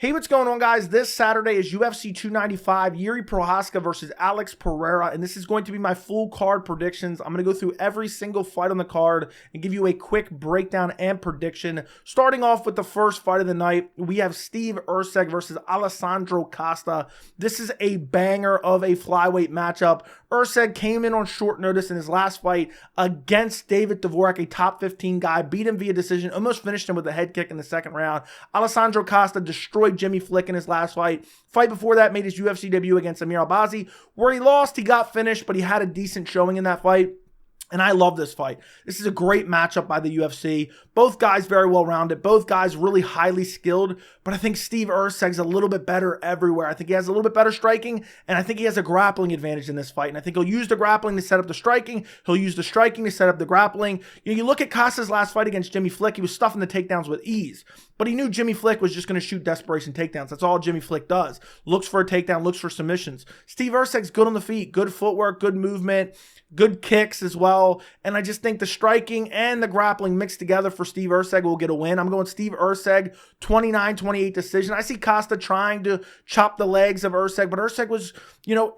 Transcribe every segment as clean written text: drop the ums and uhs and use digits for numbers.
Hey, what's going on, guys? This Saturday is UFC 295, Jiri Procházka versus Alex Pereira, and this is going to be my full card predictions. I'm going to go through every single fight on the card and give you a quick breakdown and prediction. Starting off with the first fight of the night, we have Steve Erceg versus Alessandro Costa. This is a banger of a flyweight matchup. Erceg came in on short notice in his last fight against David Dvorak, a top 15 guy, beat him via decision, almost finished him with a head kick in the second round. Alessandro Costa destroyed Jimmy Flick in his last fight. Fight before that made his UFC debut against Amir Albazi, where he lost. He got finished, but he had a decent showing in that fight. And I love this fight. This is a great matchup by the UFC. Both guys very well-rounded. Both guys really highly skilled. But I think Steve Erceg's a little bit better everywhere. I think he has a little bit better striking. And I think he has a grappling advantage in this fight. And I think he'll use the grappling to set up the striking. He'll use the striking to set up the grappling. You look at Costa's last fight against Jimmy Flick. He was stuffing the takedowns with ease. But he knew Jimmy Flick was just going to shoot desperation takedowns. That's all Jimmy Flick does. Looks for a takedown, looks for submissions. Steve Erceg's good on the feet. Good footwork, good movement. Good kicks as well. And I just think the striking and the grappling mixed together for Steve Erceg will get a win. I'm going Steve Erceg, 29-28 decision. I see Costa trying to chop the legs of Erceg, but Erceg was,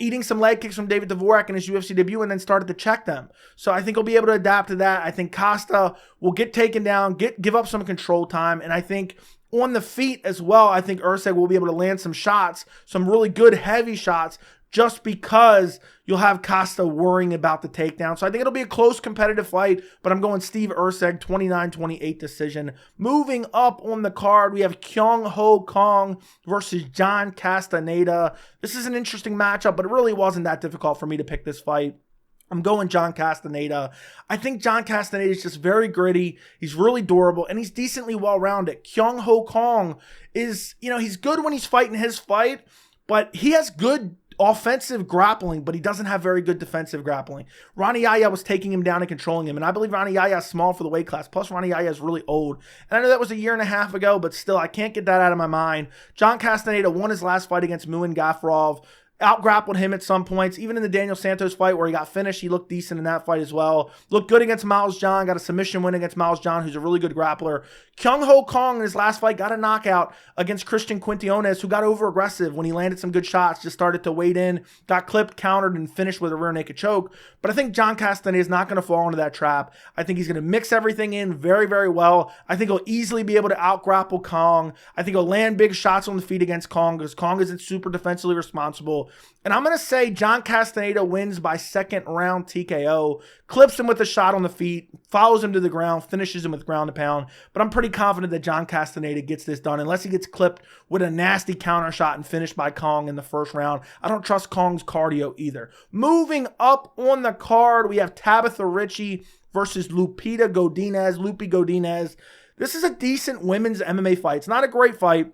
eating some leg kicks from David Dvorak in his UFC debut and then started to check them. So I think he'll be able to adapt to that. I think Costa will get taken down, give up some control time, and I think on the feet as well, I think Erceg will be able to land some shots, some really good heavy shots, just because you'll have Costa worrying about the takedown. So I think it'll be a close competitive fight, but I'm going Steve Erceg, 29-28 decision. Moving up on the card, we have Kang versus John Castañeda. This is an interesting matchup, but it really wasn't that difficult for me to pick this fight. I'm going John Castañeda. I think John Castañeda is just very gritty. He's really durable, and he's decently well-rounded. Kang is, he's good when he's fighting his fight, but he has good offensive grappling, but he doesn't have very good defensive grappling. Ronnie Yaya was taking him down and controlling him, and I believe Ronnie Yaya is small for the weight class. Plus, Ronnie Yaya is really old. And I know that was a year and a half ago, but still, I can't get that out of my mind. John Castañeda won his last fight against Muin Gafurov. Out-grappled him at some points. Even in the Daniel Santos fight where he got finished, he looked decent in that fight as well. Looked good against Miles John. Got a submission win against Miles John, who's a really good grappler. Kang in his last fight got a knockout against Christian Quintionez, who got over-aggressive when he landed some good shots, just started to wade in, got clipped, countered, and finished with a rear naked choke. But I think John Castañeda is not going to fall into that trap. I think he's going to mix everything in very, very well. I think he'll easily be able to out-grapple Kang. I think he'll land big shots on the feet against Kang because Kang isn't super defensively responsible. And I'm going to say John Castañeda wins by second round TKO, clips him with a shot on the feet, follows him to the ground, finishes him with ground and pound. But I'm pretty confident that John Castañeda gets this done unless he gets clipped with a nasty counter shot and finished by Kang in the first round. I don't trust Kang's cardio either. Moving up on the card, we have Tabatha Ricci versus Lupita Godinez. This is a decent women's MMA fight. It's not a great fight,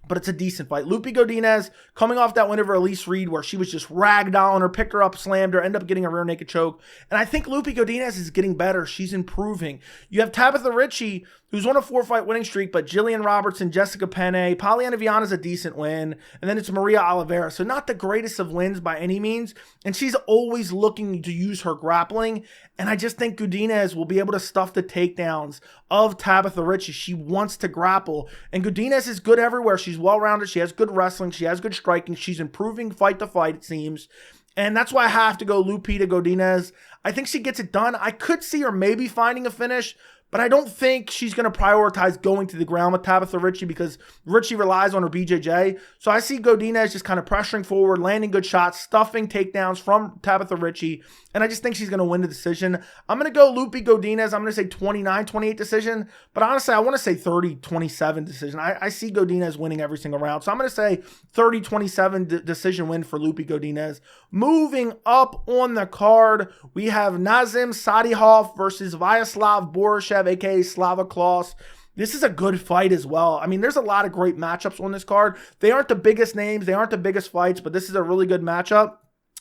but it's a decent fight. Lupita Godinez coming off that win over Elise Reed where she was just ragdolling her, picked her up, slammed her, ended up getting a rear naked choke. And I think Lupita Godinez is getting better. She's improving. You have Tabatha Ricci, who's on a 4-fight winning streak, but Jillian Robertson, Jessica Penne, Polyana Viana's a decent win, and then it's Maria Oliveira. So not the greatest of wins by any means, and she's always looking to use her grappling, and I just think Godinez will be able to stuff the takedowns of Tabatha Ricci. She wants to grapple, and Godinez is good everywhere. She's well-rounded. She has good wrestling. She has good striking. She's improving fight to fight, it seems. And that's why I have to go Lupita Godinez. I think she gets it done. I could see her maybe finding a finish, but I don't think she's going to prioritize going to the ground with Tabatha Ricci because Ricci relies on her BJJ. So I see Godinez just kind of pressuring forward, landing good shots, stuffing takedowns from Tabatha Ricci, and I just think she's going to win the decision. I'm going to go Lupita Godinez. I'm going to say 29-28 decision, but honestly, I want to say 30-27 decision. I see Godinez winning every single round, so I'm going to say 30-27 decision win for Lupita Godinez. Moving up on the card, we have Nazim Sadykhov versus Vyacheslav Borshchev, aka Slava Klaus. This is a good fight as well. I mean, there's a lot of great matchups on this card. They aren't the biggest names. They aren't the biggest fights, but this is a really good matchup.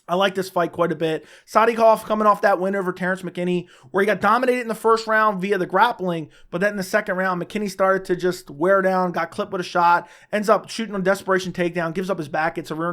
I like this fight quite a bit. Sadykhov coming off that win over Terrence McKinney, where he got dominated in the first round via the grappling, but then in the second round, McKinney started to just wear down, got clipped with a shot, ends up shooting a desperation takedown, gives up his back, gets rear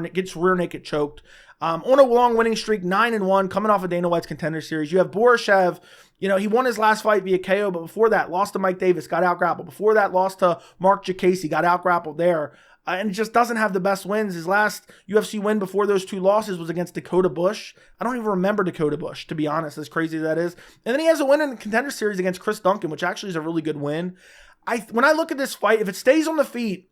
naked choked. On a long winning streak, 9-1, coming off of Dana White's Contender Series. You have Borshchev. He won his last fight via KO, but before that, lost to Mike Davis, got out-grappled. Before that, lost to Mark Jacasey, got out-grappled there. and just doesn't have the best wins. His last UFC win before those 2 losses was against Dakota Bush. I don't even remember Dakota Bush, to be honest, as crazy as that is. And then he has a win in the Contender Series against Chris Duncan, which actually is a really good win. When I look at this fight, if it stays on the feet,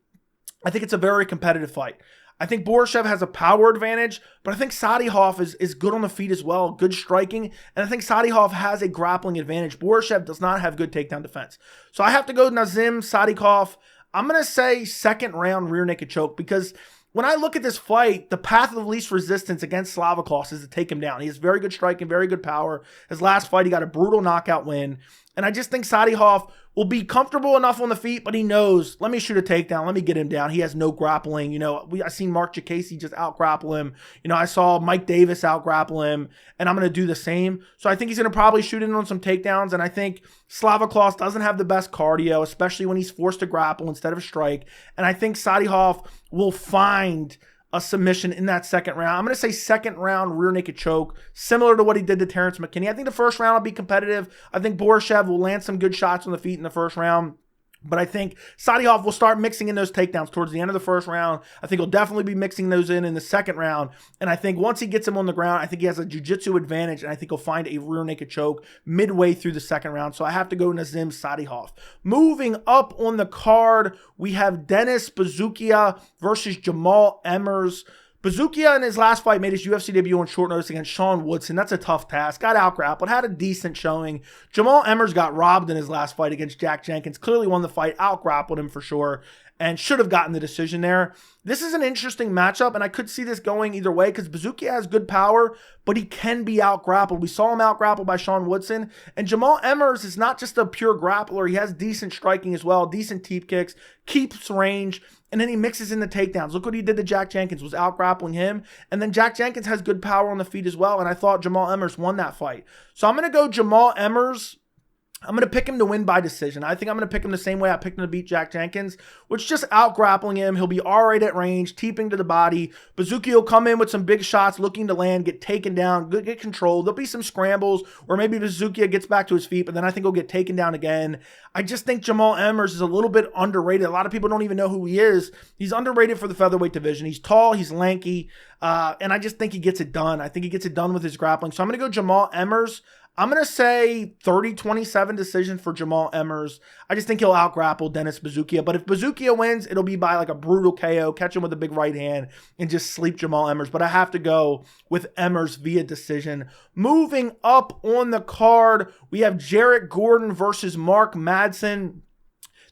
I think it's a very competitive fight. I think Borshchev has a power advantage, but I think Sadykhov is good on the feet as well, good striking, and I think Sadykhov has a grappling advantage. Borshchev does not have good takedown defense. So I have to go Nazim, Sadykhov. I'm going to say second round rear naked choke, because when I look at this fight, the path of least resistance against Sadykhov is to take him down. He has very good striking, very good power. His last fight, he got a brutal knockout win. And I just think Sadykhov will be comfortable enough on the feet, but he knows, let me shoot a takedown, let me get him down. He has no grappling. You know, I seen Mark Jacasey just out-grapple him. You know, I saw Mike Davis out-grapple him, and I'm going to do the same. So I think he's going to probably shoot in on some takedowns, and I think Sadykhov doesn't have the best cardio, especially when he's forced to grapple instead of strike. And I think Sadykhov will find a submission in that second round. I'm going to say second round rear naked choke, similar to what he did to Terrence McKinney. I think the first round will be competitive. I think Borshchev will land some good shots on the feet in the first round. But I think Sadykhov will start mixing in those takedowns towards the end of the first round. I think he'll definitely be mixing those in the second round. And I think once he gets him on the ground, I think he has a jiu-jitsu advantage, and I think he'll find a rear naked choke midway through the second round. So I have to go Nazim, Sadykhov. Moving up on the card, we have Denis Buzukja versus Jamall Emmers. Buzukja in his last fight made his UFC debut on short notice against Sean Woodson. That's a tough task. Got out-grappled, had a decent showing. Jamall Emmers got robbed in his last fight against Jack Jenkins. Clearly won the fight, out-grappled him for sure, and should have gotten the decision there. This is an interesting matchup, and I could see this going either way because Buzukja has good power, but he can be out-grappled. We saw him out-grappled by Sean Woodson, and Jamall Emmers is not just a pure grappler. He has decent striking as well, decent teep kicks, keeps range, and then he mixes in the takedowns. Look what he did to Jack Jenkins, was out-grappling him, and then Jack Jenkins has good power on the feet as well, and I thought Jamall Emmers won that fight. So I'm going to go Jamall Emmers. I'm going to pick him to win by decision. I think I'm going to pick him the same way I picked him to beat Jack Jenkins, which just out-grappling him. He'll be all right at range, teeping to the body. Buzukja will come in with some big shots, looking to land, get taken down, get controlled. There'll be some scrambles, or maybe Buzukja gets back to his feet, but then I think he'll get taken down again. I just think Jamall Emmers is a little bit underrated. A lot of people don't even know who he is. He's underrated for the featherweight division. He's tall, he's lanky, and I just think he gets it done. I think he gets it done with his grappling. So I'm going to go Jamall Emmers. I'm going to say 30-27 decision for Jamall Emmers. I just think he'll out-grapple Denis Buzukja. But if Buzukja wins, it'll be by like a brutal KO, catch him with a big right hand, and just sleep Jamall Emmers. But I have to go with Emmers via decision. Moving up on the card, we have Jared Gordon versus Mark Madsen.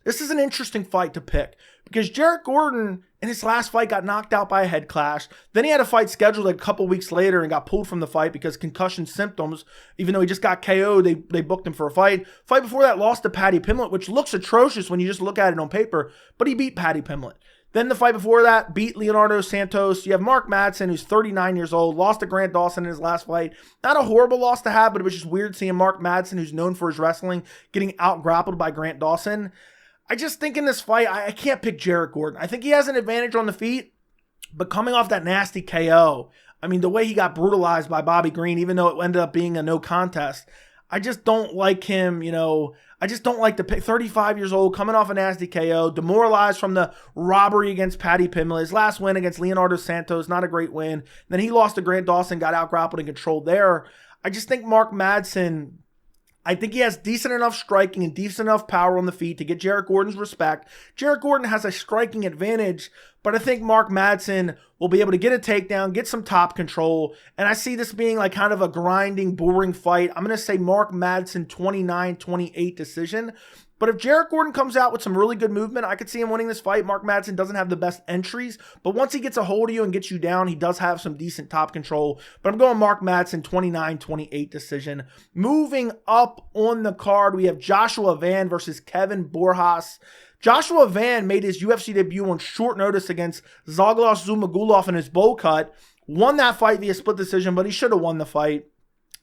This is an interesting fight to pick because Jared Gordon in his last fight got knocked out by a head clash. Then he had a fight scheduled a couple weeks later and got pulled from the fight because concussion symptoms. Even though he just got KO'd, they booked him for a fight. Fight before that lost to Paddy Pimblett, which looks atrocious when you just look at it on paper, but he beat Paddy Pimblett. Then the fight before that beat Leonardo Santos. You have Mark Madsen, who's 39 years old, lost to Grant Dawson in his last fight. Not a horrible loss to have, but it was just weird seeing Mark Madsen, who's known for his wrestling, getting out-grappled by Grant Dawson. I just think in this fight, I can't pick Jared Gordon. I think he has an advantage on the feet, but coming off that nasty KO, I mean, the way he got brutalized by Bobby Green, even though it ended up being a no contest, I just don't like him, you know. I just don't like the pick. 35 years old, coming off a nasty KO, demoralized from the robbery against Paddy Pimblett. His last win against Leonardo Santos, not a great win. Then he lost to Grant Dawson, got out-grappled and controlled there. I just think Mark Madsen, I think he has decent enough striking and decent enough power on the feet to get Jared Gordon's respect. Jared Gordon has a striking advantage, but I think Mark Madsen will be able to get a takedown, get some top control, and I see this being like kind of a grinding, boring fight. I'm going to say Mark Madsen 29-28 decision. But if Jared Gordon comes out with some really good movement, I could see him winning this fight. Mark Madsen doesn't have the best entries, but once he gets a hold of you and gets you down, he does have some decent top control. But I'm going Mark Madsen 29-28 decision. Moving up on the card, we have Joshua Van versus Kevin Borjas. Joshua Van made his UFC debut on short notice against Zhalgas Zhumagulov in his bowl cut. Won that fight via split decision, but he should have won the fight.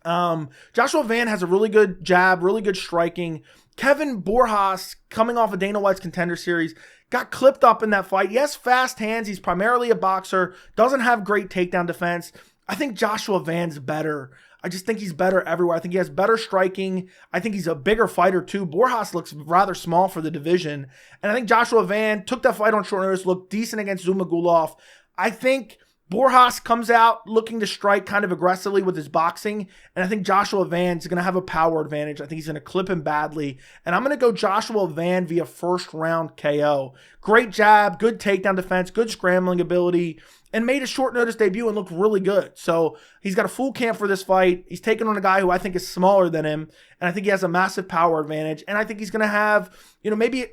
Joshua Van has a really good jab, really good striking. Kevin Borjas, coming off of Dana White's Contender Series, got clipped up in that fight. He has fast hands. He's primarily a boxer. Doesn't have great takedown defense. I think Joshua Van's better. I just think he's better everywhere. I think he has better striking. I think he's a bigger fighter too. Borjas looks rather small for the division. And I think Joshua Van took that fight on short notice, looked decent against Zumagulov. I think Borjas comes out looking to strike kind of aggressively with his boxing, and I think Joshua Van's going to have a power advantage. I think he's going to clip him badly, and I'm going to go Joshua Van via first round KO. Great jab, good takedown defense, good scrambling ability, and made a short notice debut and looked really good. So he's got a full camp for this fight. He's taking on a guy who I think is smaller than him, and I think he has a massive power advantage, and I think he's going to have, maybe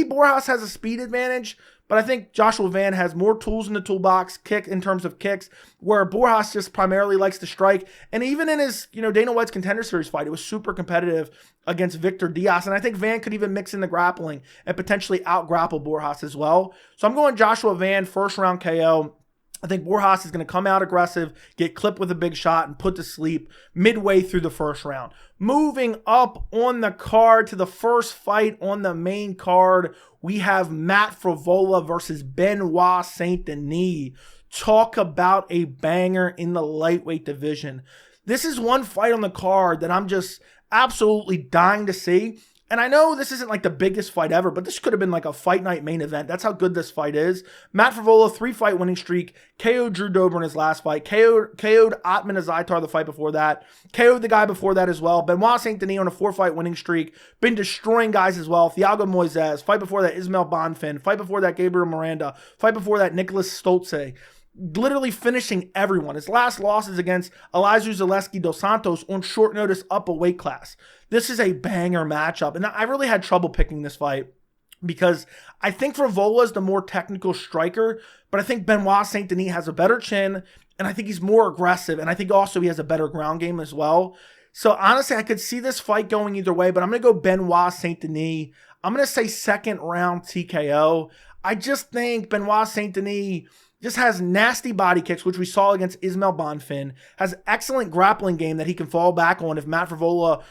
Borjas has a speed advantage, but I think Joshua Van has more tools in the toolbox, in terms of kicks, where Borjas just primarily likes to strike. And even in his, Dana White's Contender Series fight, it was super competitive against Victor Diaz. And I think Van could even mix in the grappling and potentially out-grapple Borjas as well. So I'm going Joshua Van, first round KO. I think Borjas is going to come out aggressive, get clipped with a big shot, and put to sleep midway through the first round. Moving up on the card to the first fight on the main card, we have Matt Frevola versus Benoit Saint-Denis. Talk about a banger in the lightweight division. This is one fight on the card that I'm just absolutely dying to see. And I know this isn't like the biggest fight ever, but this could have been like a fight night main event. That's how good this fight is. Matt Frevola, 3-fight winning streak. KO'd Drew Dober in his last fight. KO'd Atman Azaitar the fight before that. KO'd the guy before that as well. Benoit Saint-Denis on a 4-fight winning streak. Been destroying guys as well. Thiago Moises. Fight before that, Ismael Bonfim. Fight before that, Gabriel Miranda. Fight before that, Nicholas Stolze. Literally finishing everyone. His last loss is against Elizeu Zaleski dos Santos on short notice up a weight class. This is a banger matchup. And I really had trouble picking this fight because I think Frevola is the more technical striker, but I think Benoit Saint-Denis has a better chin, and I think he's more aggressive, and I think also he has a better ground game as well. So honestly, I could see this fight going either way, but I'm going to go Benoit Saint-Denis. I'm going to say second round TKO. I just think Benoit Saint-Denis just has nasty body kicks, which we saw against Ismael Bonfim, has excellent grappling game that he can fall back on. If Matt Frevola,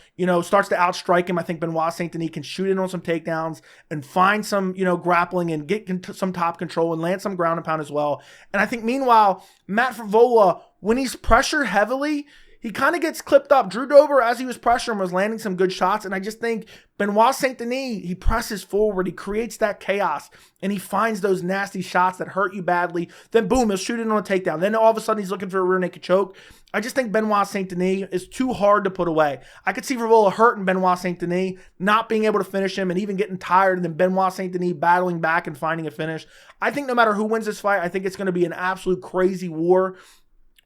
starts to outstrike him, I think Benoit Saint-Denis can shoot in on some takedowns and find some, grappling and get some top control and land some ground and pound as well. And I think meanwhile, Matt Frevola, when he's pressured heavily, he kind of gets clipped up. Drew Dober, as he was pressuring, was landing some good shots. And I just think Benoit Saint-Denis, he presses forward. He creates that chaos. And he finds those nasty shots that hurt you badly. Then boom, he'll shoot it on a takedown. Then all of a sudden, he's looking for a rear naked choke. I just think Benoit Saint-Denis is too hard to put away. I could see Frevola hurting Benoit Saint-Denis, not being able to finish him, and even getting tired, and then Benoit Saint-Denis battling back and finding a finish. I think no matter who wins this fight, I think it's going to be an absolute crazy war.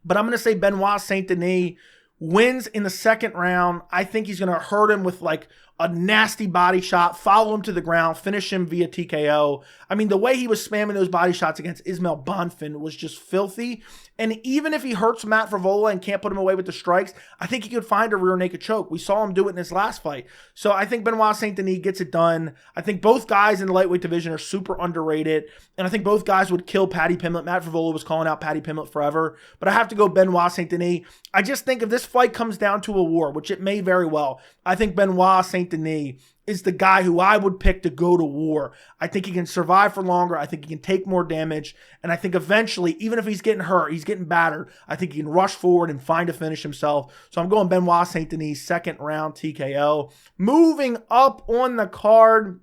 But I'm going to say Benoit Saint-Denis wins in the second round. I think he's going to hurt him with like a nasty body shot, follow him to the ground, finish him via TKO. I mean, the way he was spamming those body shots against Ismael Bonfim was just filthy. And even if he hurts Matt Frevola and can't put him away with the strikes, I think he could find a rear naked choke. We saw him do it in his last fight. So I think Benoit Saint-Denis gets it done. I think both guys in the lightweight division are super underrated. And I think both guys would kill Paddy Pimblett. Matt Frevola was calling out Paddy Pimblett forever. But I have to go Benoit Saint-Denis. I just think if this fight comes down to a war, which it may very well, I think Benoit Saint-Denis is the guy who I would pick to go to war. I think he can survive for longer. I think he can take more damage. And I think eventually, even if he's getting hurt, he's getting battered, I think he can rush forward and find a finish himself. So I'm going Benoit Saint-Denis, second round TKO. Moving up on the card,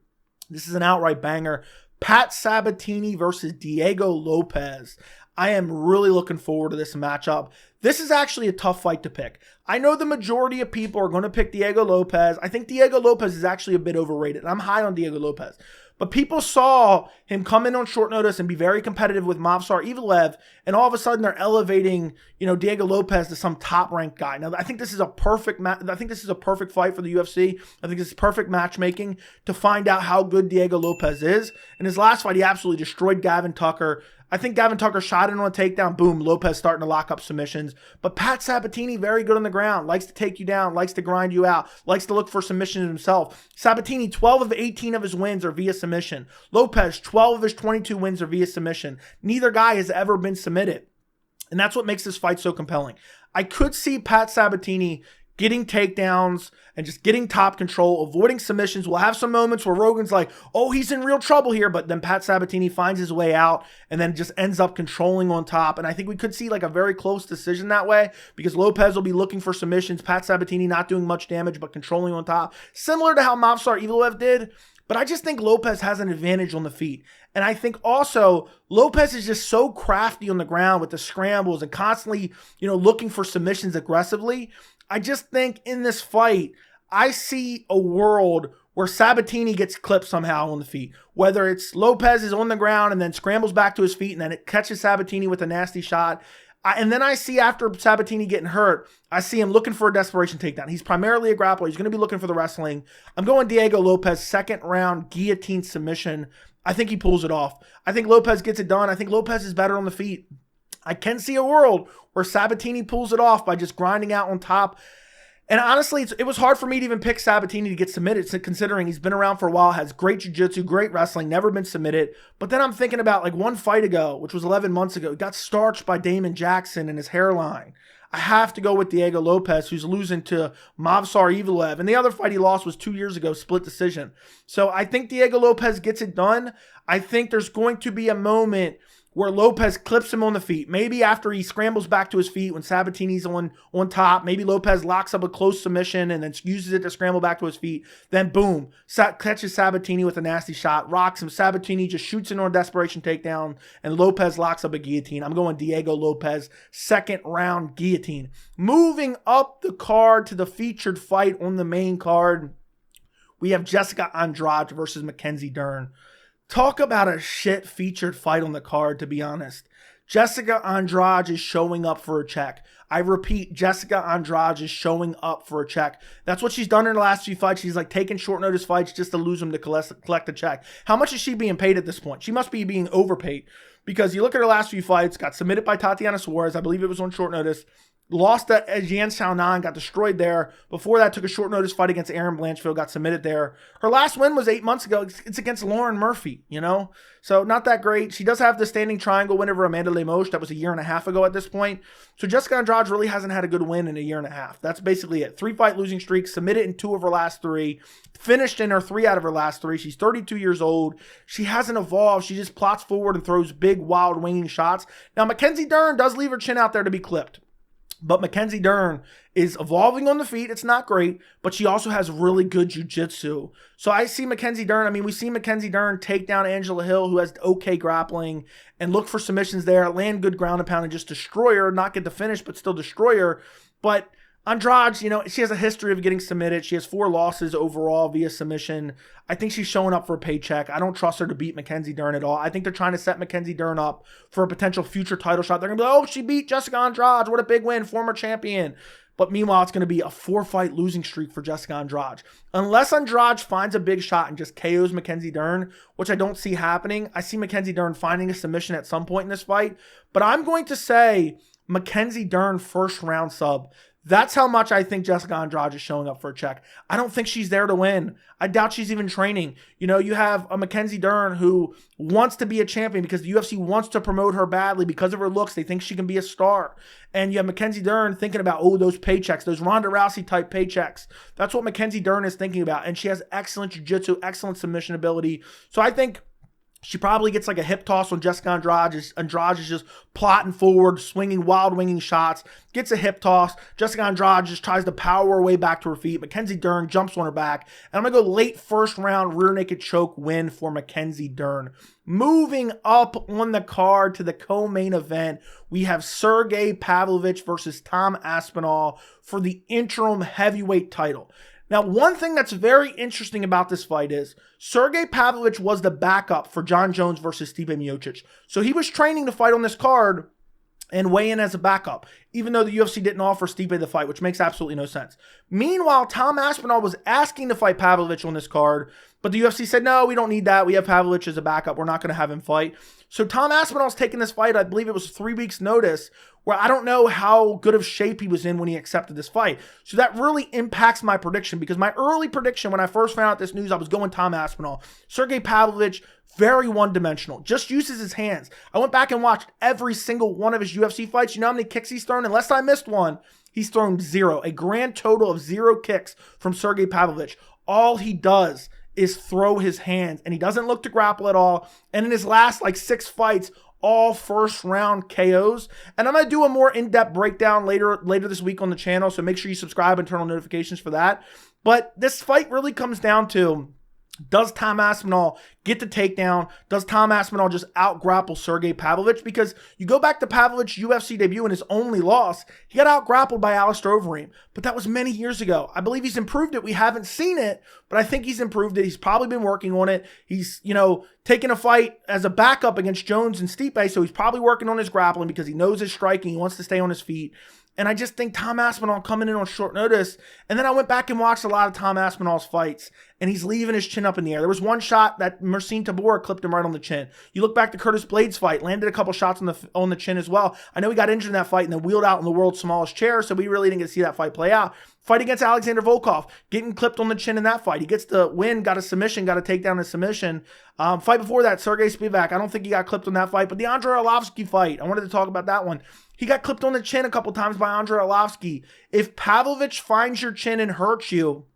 this is an outright banger. Pat Sabatini versus Diego Lopes. I am really looking forward to this matchup. This is actually a tough fight to pick. I know the majority of people are going to pick Diego Lopes. I think Diego Lopes is actually a bit overrated. I'm high on Diego Lopes. But people saw him come in on short notice and be very competitive with Movsar Evloev, and all of a sudden they're elevating, Diego Lopes to some top-ranked guy. Now, I think this is a perfect fight for the UFC. I think this is perfect matchmaking to find out how good Diego Lopes is. In his last fight, he absolutely destroyed Gavin Tucker. I think Gavin Tucker shot in on a takedown. Boom, Lopes starting to lock up submissions. But Pat Sabatini, very good on the ground. Likes to take you down. Likes to grind you out. Likes to look for submissions himself. Sabatini, 12 of 18 of his wins are via submission. Lopes, 12 of his 22 wins are via submission. Neither guy has ever been submitted. And that's what makes this fight so compelling. I could see Pat Sabatini getting takedowns and just getting top control, avoiding submissions. We'll have some moments where Rogan's like, oh, he's in real trouble here, but then Pat Sabatini finds his way out and then just ends up controlling on top. And I think we could see like a very close decision that way because Lopes will be looking for submissions. Pat Sabatini not doing much damage, but controlling on top. Similar to how Movsar Evloev did. But I just think Lopes has an advantage on the feet. And I think also Lopes is just so crafty on the ground with the scrambles and constantly, looking for submissions aggressively. I just think in this fight, I see a world where Sabatini gets clipped somehow on the feet. Whether it's Lopes is on the ground and then scrambles back to his feet and then it catches Sabatini with a nasty shot. And then I see after Sabatini getting hurt, I see him looking for a desperation takedown. He's primarily a grappler. He's going to be looking for the wrestling. I'm going Diego Lopes, second round guillotine submission. I think he pulls it off. I think Lopes gets it done. I think Lopes is better on the feet. I can see a world where Sabatini pulls it off by just grinding out on top. And honestly, it was hard for me to even pick Sabatini to get submitted, considering he's been around for a while, has great jiu-jitsu, great wrestling, never been submitted. But then I'm thinking about like one fight ago, which was 11 months ago, he got starched by Damon Jackson and his hairline. I have to go with Diego Lopes, who's losing to Movsar Evloev. And the other fight he lost was 2 years ago, split decision. So I think Diego Lopes gets it done. I think there's going to be a moment where Lopes clips him on the feet. Maybe after he scrambles back to his feet when Sabatini's on top. Maybe Lopes locks up a close submission and then uses it to scramble back to his feet. Then boom, catches Sabatini with a nasty shot, rocks him. Sabatini just shoots in on a desperation takedown, and Lopes locks up a guillotine. I'm going Diego Lopes, second round guillotine. Moving up the card to the featured fight on the main card, we have Jéssica Andrade versus Mackenzie Dern. Talk about a shit featured fight on the card, to be honest. Jéssica Andrade is showing up for a check. I repeat, Jéssica Andrade is showing up for a check. That's what she's done in the last few fights. She's like taking short notice fights just to lose them to collect a check. How much is she being paid at this point? She must be being overpaid because you look at her last few fights, got submitted by Tatiana Suarez. I believe it was on short notice. Lost at Jian Xiaonan, got destroyed there. Before that, took a short notice fight against Erin Blanchfield, got submitted there. Her last win was 8 months ago. It's against Lauren Murphy, So not that great. She does have the standing triangle win over Amanda Lemos. That was a year and a half ago at this point. So Jéssica Andrade really hasn't had a good win in a year and a half. That's basically it. 3-fight losing streak, submitted in 2 of her last 3, finished in her 3 out of her last 3. She's 32 years old. She hasn't evolved. She just plots forward and throws big, wild, winging shots. Now, Mackenzie Dern does leave her chin out there to be clipped. But Mackenzie Dern is evolving on the feet. It's not great, but she also has really good jiu-jitsu. So I see Mackenzie Dern. We see Mackenzie Dern take down Angela Hill, who has okay grappling, and look for submissions there, land good ground and pound, and just destroy her, not get the finish, but still destroy her. But Andrade, she has a history of getting submitted. She has 4 losses overall via submission. I think she's showing up for a paycheck. I don't trust her to beat Mackenzie Dern at all. I think they're trying to set Mackenzie Dern up for a potential future title shot. They're going to be like, oh, she beat Jéssica Andrade. What a big win, former champion. But meanwhile, it's going to be a 4-fight losing streak for Jéssica Andrade. Unless Andrade finds a big shot and just KOs Mackenzie Dern, which I don't see happening, I see Mackenzie Dern finding a submission at some point in this fight. But I'm going to say Mackenzie Dern first round sub. That's how much I think Jéssica Andrade is showing up for a check. I don't think she's there to win. I doubt she's even training. You have a Mackenzie Dern who wants to be a champion because the UFC wants to promote her badly because of her looks. They think she can be a star. And you have Mackenzie Dern thinking about, those paychecks, those Ronda Rousey type paychecks. That's what Mackenzie Dern is thinking about. And she has excellent jiu-jitsu, excellent submission ability. So I think she probably gets like a hip toss on Jéssica Andrade. Andrade is just plotting forward, swinging, wild winging shots, gets a hip toss. Jéssica Andrade just tries to power her way back to her feet. Mackenzie Dern jumps on her back. And I'm going to go late first round rear naked choke win for Mackenzie Dern. Moving up on the card to the co-main event, we have Sergei Pavlovich versus Tom Aspinall for the interim heavyweight title. Now, one thing that's very interesting about this fight is Sergei Pavlovich was the backup for John Jones versus Stipe Miocic. So he was training to fight on this card and weigh in as a backup, even though the UFC didn't offer Stipe the fight, which makes absolutely no sense. Meanwhile, Tom Aspinall was asking to fight Pavlovich on this card, but the UFC said, no, we don't need that. We have Pavlovich as a backup. We're not going to have him fight. So Tom Aspinall's taking this fight, I believe it was 3 weeks notice, where I don't know how good of shape he was in when he accepted this fight. So that really impacts my prediction because my early prediction when I first found out this news, I was going Tom Aspinall. Sergei Pavlovich, very one-dimensional, just uses his hands. I went back and watched every single one of his UFC fights. You know how many kicks he's thrown? Unless I missed one, he's thrown 0, a grand total of 0 kicks from Sergei Pavlovich. All he does is throw his hands, and he doesn't look to grapple at all. And in his last 6 fights, all first round KOs. And I'm going to do a more in-depth breakdown later this week on the channel, so make sure you subscribe and turn on notifications for that. But this fight really comes down to, does Tom Aspinall get the takedown? Does Tom Aspinall just out-grapple Sergei Pavlovich? Because you go back to Pavlovich's UFC debut and his only loss, he got out-grappled by Alistair Overeem. But that was many years ago. I believe he's improved it. We haven't seen it, but I think he's improved it. He's probably been working on it. He's, taking a fight as a backup against Jones and Stipe, so he's probably working on his grappling because he knows his striking. He wants to stay on his feet. And I just think Tom Aspinall coming in on short notice. And then I went back and watched a lot of Tom Aspinall's fights, and he's leaving his chin up in the air. There was one shot that Marcin Tybura clipped him right on the chin. You look back to Curtis Blades' fight, landed a couple shots on the chin as well. I know he got injured in that fight and then wheeled out in the world's smallest chair, so we really didn't get to see that fight play out. Fight against Alexander Volkov, getting clipped on the chin in that fight. He gets the win, got a submission, got a takedown and submission. Fight before that, Sergey Spivak, I don't think he got clipped on that fight, but the Andrei Arlovsky fight, I wanted to talk about that one. He got clipped on the chin a couple times by Andrei Arlovsky. If Pavlovich finds your chin and hurts you,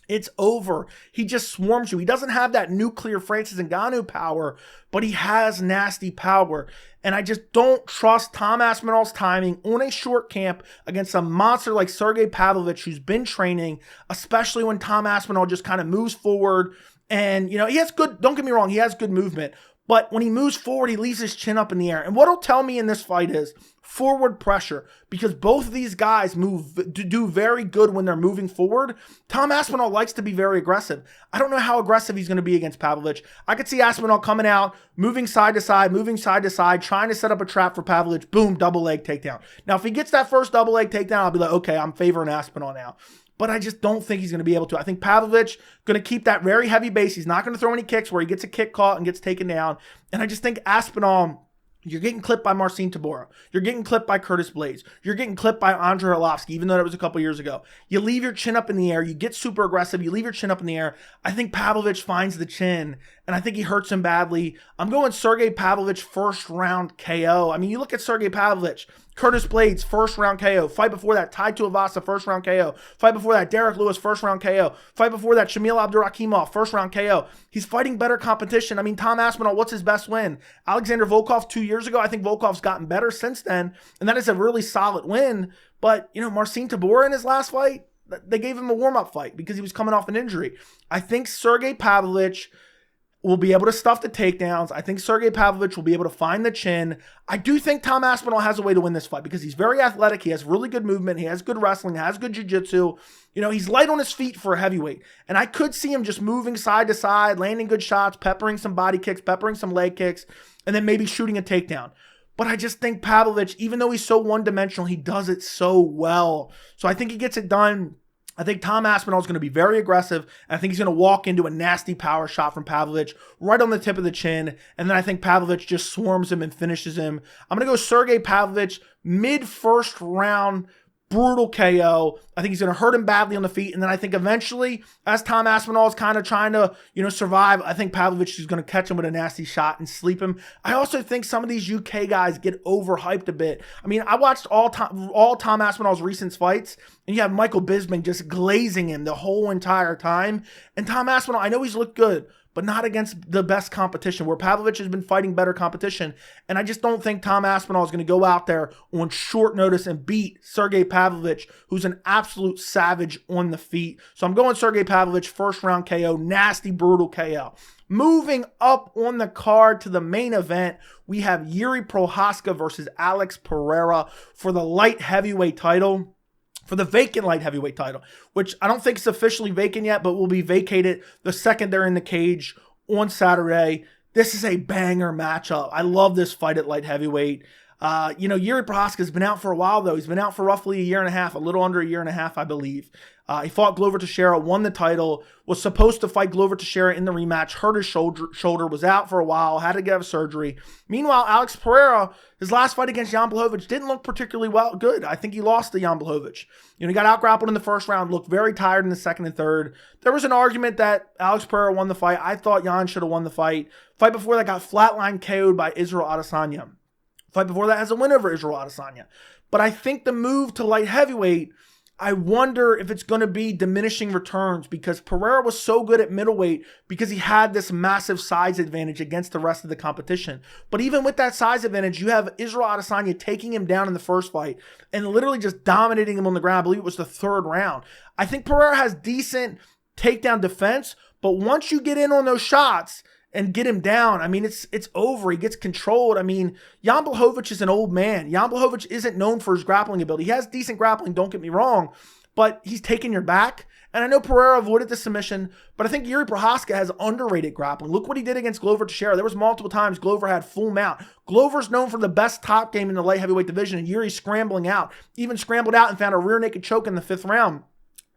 it's over. He just swarms you. He doesn't have that nuclear Francis Ngannou power, but he has nasty power. And I just don't trust Tom Aspinall's timing on a short camp against a monster like Sergei Pavlovich, who's been training, especially when Tom Aspinall just kind of moves forward. And, he has good, don't get me wrong, he has good movement. But when he moves forward, he leaves his chin up in the air. And what'll tell me in this fight is forward pressure, because both of these guys do very good when they're moving forward. Tom Aspinall likes to be very aggressive. I don't know how aggressive he's going to be against Pavlovich. I could see Aspinall coming out, moving side to side, trying to set up a trap for Pavlovich. Boom, double leg takedown. Now, if he gets that first double leg takedown, I'll be like, okay, I'm favoring Aspinall now. But I just don't think he's going to be able to. I think Pavlovich going to keep that very heavy base. He's not going to throw any kicks where he gets a kick caught and gets taken down. And I just think Aspinall, you're getting clipped by Marcin Tybura. You're getting clipped by Curtis Blades. You're getting clipped by Andrei Arlovsky, even though that was a couple years ago. You leave your chin up in the air. You get super aggressive. You leave your chin up in the air. I think Pavlovich finds the chin, and I think he hurts him badly. I'm going Sergei Pavlovich first round KO. I mean, you look at Sergei Pavlovich, Curtis Blades, first round KO. Fight before that, Tai Tuivasa, first round KO. Fight before that, Derek Lewis, first round KO. Fight before that, Shamil Abdurakhimov, first round KO. He's fighting better competition. I mean, Tom Aspinall, what's his best win? Alexander Volkov 2 years ago. I think Volkov's gotten better since then, and that is a really solid win. But, Marcin Tybura in his last fight, they gave him a warm-up fight because he was coming off an injury. I think Sergei Pavlovich will be able to stuff the takedowns. I think Sergei Pavlovich will be able to find the chin. I do think Tom Aspinall has a way to win this fight because he's very athletic. He has really good movement. He has good wrestling, has good jiu-jitsu. He's light on his feet for a heavyweight. And I could see him just moving side to side, landing good shots, peppering some body kicks, peppering some leg kicks, and then maybe shooting a takedown. But I just think Pavlovich, even though he's so one-dimensional, he does it so well. So I think he gets it done. I think Tom Aspinall is going to be very aggressive, and I think he's going to walk into a nasty power shot from Pavlovich right on the tip of the chin, and then I think Pavlovich just swarms him and finishes him. I'm going to go Sergei Pavlovich mid-first round, brutal KO. I think he's going to hurt him badly on the feet, and then I think eventually, as Tom Aspinall is kind of trying to, survive, I think Pavlovich is going to catch him with a nasty shot and sleep him. I also think some of these UK guys get overhyped a bit. I mean, I watched all Tom Aspinall's recent fights, and you have Michael Bisping just glazing him the whole entire time. And Tom Aspinall, I know he's looked good, but not against the best competition, where Pavlovich has been fighting better competition. And I just don't think Tom Aspinall is going to go out there on short notice and beat Sergei Pavlovich, who's an absolute savage on the feet. So I'm going Sergei Pavlovich, first round KO, nasty, brutal KO. Moving up on the card to the main event, we have Jiri Procházka versus Alex Pereira for the light heavyweight title. For the vacant light heavyweight title, which I don't think is officially vacant yet, but will be vacated the second they're in the cage on Saturday. This is a banger matchup. I love this fight at light heavyweight. Jiri Procházka has been out for a while, though. He's been out for roughly a year and a half, a little under a year and a half, I believe. He fought Glover Teixeira, won the title, was supposed to fight Glover Teixeira in the rematch, hurt his shoulder, was out for a while, had to get surgery. Meanwhile, Alex Pereira, his last fight against Jan Blachowicz didn't look particularly good. I think he lost to Jan Blachowicz. He got out-grappled in the first round, looked very tired in the second and third. There was an argument that Alex Pereira won the fight. I thought Jan should have won the fight. Fight before that got flatline KO'd by Israel Adesanya. Fight before that has a win over Israel Adesanya. But I think the move to light heavyweight, I wonder if it's going to be diminishing returns because Pereira was so good at middleweight because he had this massive size advantage against the rest of the competition. But even with that size advantage, you have Israel Adesanya taking him down in the first fight and literally just dominating him on the ground. I believe it was the third round. I think Pereira has decent takedown defense, but once you get in on those shots and get him down, I mean, it's over. He gets controlled. I mean, Jan Blachowicz is an old man. Jan Blachowicz isn't known for his grappling ability. He has decent grappling, don't get me wrong, but he's taking your back. And I know Pereira avoided the submission, but I think Jiri Procházka has underrated grappling. Look what he did against Glover Teixeira. There was multiple times Glover had full mount. Glover's known for the best top game in the light heavyweight division, and Jiri scrambling out. Even scrambled out and found a rear naked choke in the 5th round.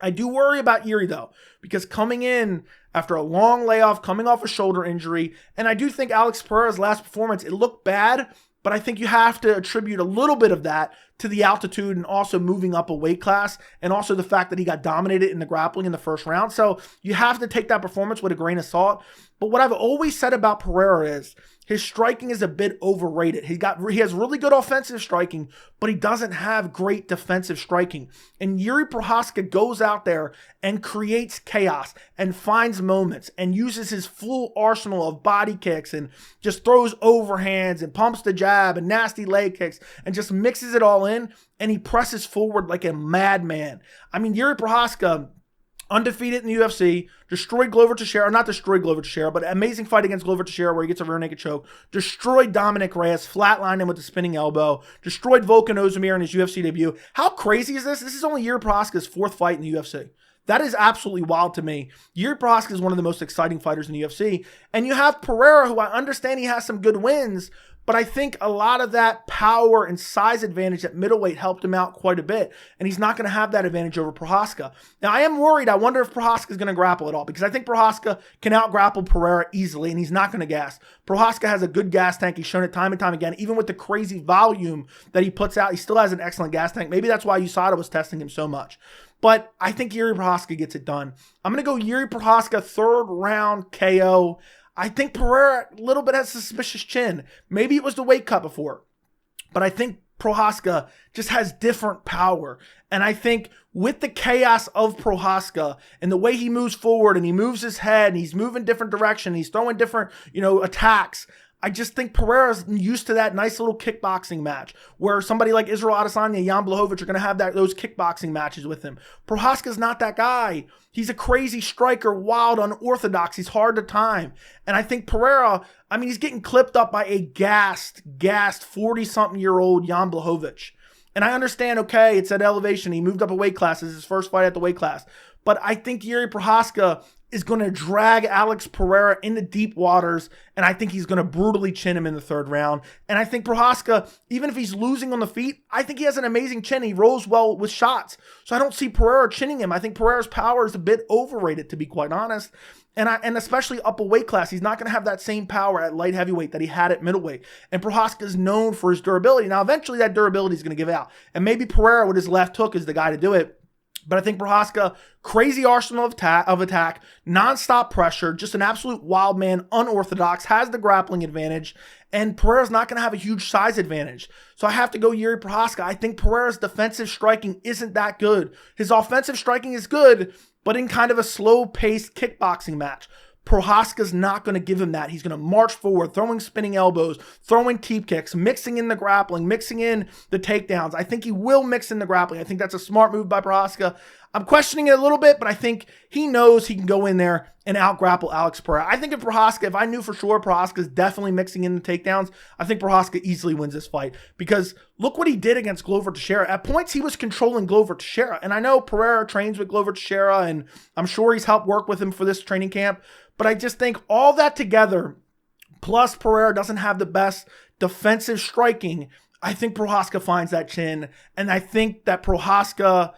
I do worry about Jiri, though, because coming in after a long layoff, coming off a shoulder injury, and I do think Alex Pereira's last performance, it looked bad, but I think you have to attribute a little bit of that to the altitude and also moving up a weight class and also the fact that he got dominated in the grappling in the first round. So you have to take that performance with a grain of salt. But what I've always said about Pereira is his striking is a bit overrated. He has really good offensive striking, but he doesn't have great defensive striking. And Jiri Procházka goes out there and creates chaos and finds moments and uses his full arsenal of body kicks and just throws overhands and pumps the jab and nasty leg kicks and just mixes it all in, and he presses forward like a madman. I mean, Jiri Procházka, undefeated in the UFC, destroyed Glover Teixeira, not destroyed Glover Teixeira, but amazing fight against Glover Teixeira where he gets a rear naked choke, destroyed Dominic Reyes, flatlined him with the spinning elbow, destroyed Volkan Ozdemir in his UFC debut. How crazy is this? This is only Jiri Procházka's 4th fight in the UFC. That is absolutely wild to me. Jiri Procházka is one of the most exciting fighters in the UFC. And you have Pereira, who I understand he has some good wins, but I think a lot of that power and size advantage at middleweight helped him out quite a bit. And he's not going to have that advantage over Procházka. Now, I am worried. I wonder if Procházka is going to grapple at all, because I think Procházka can out-grapple Pereira easily, and he's not going to gas. Procházka has a good gas tank. He's shown it time and time again. Even with the crazy volume that he puts out, he still has an excellent gas tank. Maybe that's why USADA was testing him so much. But I think Jiri Procházka gets it done. I'm going to go Jiri Procházka 3rd round KO. I think Pereira a little bit has a suspicious chin. Maybe it was the weight cut before, but I think Procházka just has different power. And I think with the chaos of Procházka and the way he moves forward and he moves his head and he's moving different direction, he's throwing different, attacks, I just think Pereira's used to that nice little kickboxing match where somebody like Israel Adesanya and Jan Blachowicz are going to have those kickboxing matches with him. Procházka's not that guy. He's a crazy striker, wild, unorthodox. He's hard to time. And I think Pereira, he's getting clipped up by a gassed 40-something-year-old Jan Blachowicz. And I understand, okay, it's at elevation. He moved up a weight class. This is his first fight at the weight class. But I think Jiri Procházka is going to drag Alex Pereira into deep waters, and I think he's going to brutally chin him in the 3rd round. And I think Procházka, even if he's losing on the feet, I think he has an amazing chin. He rolls well with shots. So I don't see Pereira chinning him. I think Pereira's power is a bit overrated, to be quite honest. And especially up a weight class, he's not going to have that same power at light heavyweight that he had at middleweight. And Procházka is known for his durability. Now, eventually that durability is going to give out. And maybe Pereira with his left hook is the guy to do it. But I think Procházka, crazy arsenal of attack, nonstop pressure, just an absolute wild man, unorthodox, has the grappling advantage, and Pereira's not going to have a huge size advantage. So I have to go Jiri Procházka. I think Pereira's defensive striking isn't that good. His offensive striking is good, but in kind of a slow-paced kickboxing match. Procházka's not going to give him that. He's going to march forward, throwing spinning elbows, throwing teep kicks, mixing in the grappling, mixing in the takedowns. I think he will mix in the grappling. I think that's a smart move by Procházka. I'm questioning it a little bit, but I think he knows he can go in there and out-grapple Alex Pereira. I think if I knew for sure Procházka's definitely mixing in the takedowns, I think Procházka easily wins this fight, because look what he did against Glover Teixeira. At points, he was controlling Glover Teixeira, and I know Pereira trains with Glover Teixeira, and I'm sure he's helped work with him for this training camp, but I just think all that together, plus Pereira doesn't have the best defensive striking, I think Procházka finds that chin, and I think that Procházka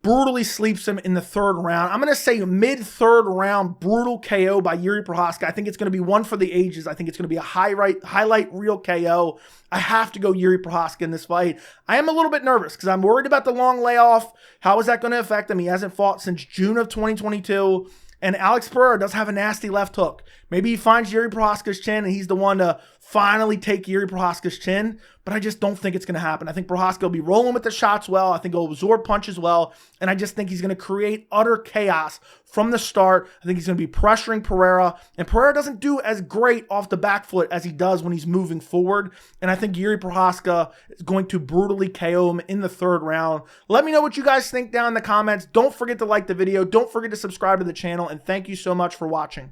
brutally sleeps him in the 3rd round. I'm going to say mid-3rd round brutal KO by Jiri Procházka. I think it's going to be one for the ages. I think it's going to be a highlight reel KO. I have to go Jiri Procházka in this fight. I am a little bit nervous because I'm worried about the long layoff. How is that going to affect him? He hasn't fought since June of 2022. And Alex Pereira does have a nasty left hook. Maybe he finds Jiri Procházka's chin and he's the one to finally take Jiri Procházka's chin, but I just don't think it's going to happen. I think Procházka will be rolling with the shots well. I think he'll absorb punches well, and I just think he's going to create utter chaos from the start. I think he's going to be pressuring Pereira, and Pereira doesn't do as great off the back foot as he does when he's moving forward, and I think Jiri Procházka is going to brutally KO him in the third round. Let me know what you guys think down in the comments. Don't forget to like the video. Don't forget to subscribe to the channel, and thank you so much for watching.